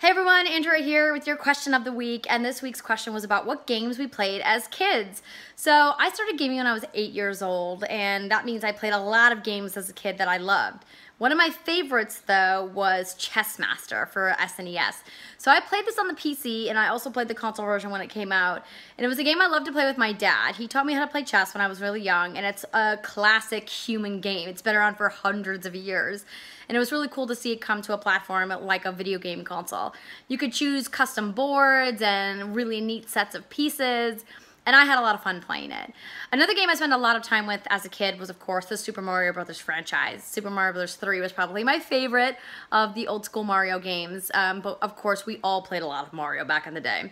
Hey everyone, Andrea here with your question of the week, and this week's question was about what games we played as kids. So I started gaming when I was 8 years old, and that means I played a lot of games as a kid that I loved. One of my favorites though was Chess Master for SNES. So I played this on the PC, and I also played the console version when it came out, and it was a game I loved to play with my dad. He taught me how to play chess when I was really young, and it's a classic human game. It's been around for hundreds of years. And it was really cool to see it come to a platform like a video game console. You could choose custom boards and really neat sets of pieces, and I had a lot of fun playing it. Another game I spent a lot of time with as a kid was, of course, the Super Mario Brothers franchise. Super Mario Brothers 3 was probably my favorite of the old school Mario games, but of course we all played a lot of Mario back in the day.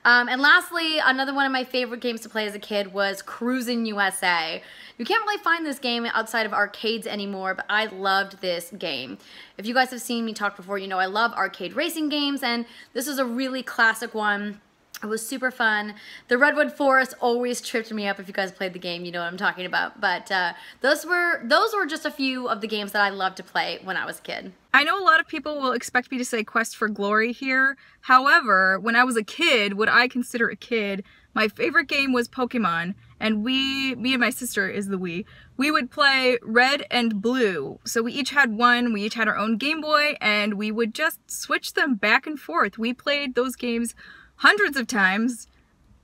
And lastly, another one of my favorite games to play as a kid was Cruisin' USA. You can't really find this game outside of arcades anymore, but I loved this game. If you guys have seen me talk before, you know I love arcade racing games, and this is a really classic one. It was super fun. The Redwood Forest always tripped me up. If you guys played the game, you know what I'm talking about. But those were just a few of the games that I loved to play when I was a kid. I know a lot of people will expect me to say Quest for Glory here. However, when I was a kid, what I consider a kid, my favorite game was Pokemon. And me and my sister is the we would play Red and Blue. So we each had one, we each had our own Game Boy, and we would just switch them back and forth. We played those games hundreds of times,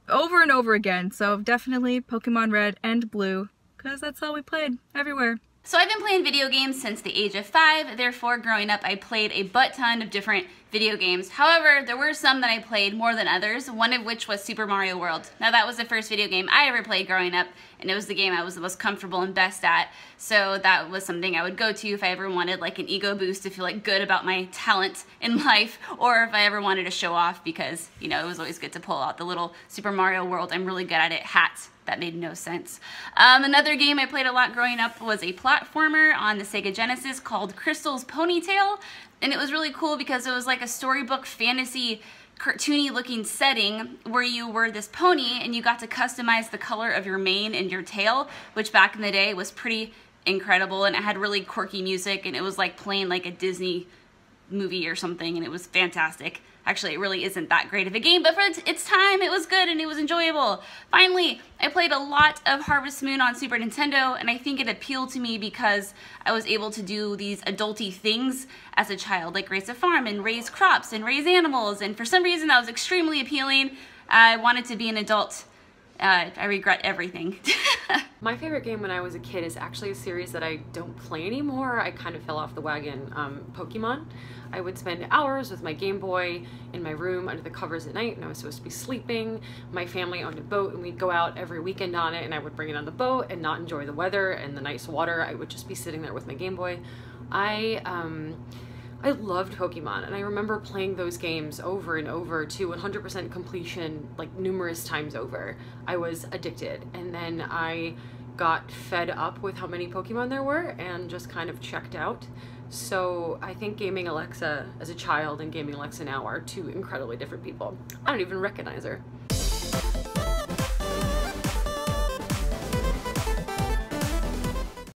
over and over again. So definitely Pokemon Red and Blue, because that's all we played everywhere. So I've been playing video games since the age of 5, therefore growing up I played a butt ton of different video games. However, there were some that I played more than others, one of which was Super Mario World. Now that was the first video game I ever played growing up, and it was the game I was the most comfortable and best at, so that was something I would go to if I ever wanted like an ego boost to feel like good about my talent in life, or if I ever wanted to show off because, you know, it was always good to pull out the little Super Mario World, I'm really good at it hat. That made no sense. Another game I played a lot growing up was a platformer on the Sega Genesis called Crystal's Ponytail, and it was really cool because it was like a storybook fantasy cartoony looking setting where you were this pony and you got to customize the color of your mane and your tail, which back in the day was pretty incredible, and it had really quirky music, and it was like playing like a Disney movie or something, and it was fantastic. Actually, it really isn't that great of a game, but for its time, it was good and it was enjoyable. Finally, I played a lot of Harvest Moon on Super Nintendo, and I think it appealed to me because I was able to do these adulty things as a child, like raise a farm and raise crops and raise animals, and for some reason that was extremely appealing. I wanted to be an adult. I regret everything. My favorite game when I was a kid is actually a series that I don't play anymore. I kind of fell off the wagon. Pokemon. I would spend hours with my Game Boy in my room under the covers at night, and I was supposed to be sleeping. My family owned a boat, and we'd go out every weekend on it, and I would bring it on the boat and not enjoy the weather and the nice water. I would just be sitting there with my Game Boy. I loved Pokemon, and I remember playing those games over and over to 100% completion, like numerous times over. I was addicted, and then I got fed up with how many Pokemon there were and just kind of checked out. So I think gaming Alexa as a child and gaming Alexa now are two incredibly different people. I don't even recognize her.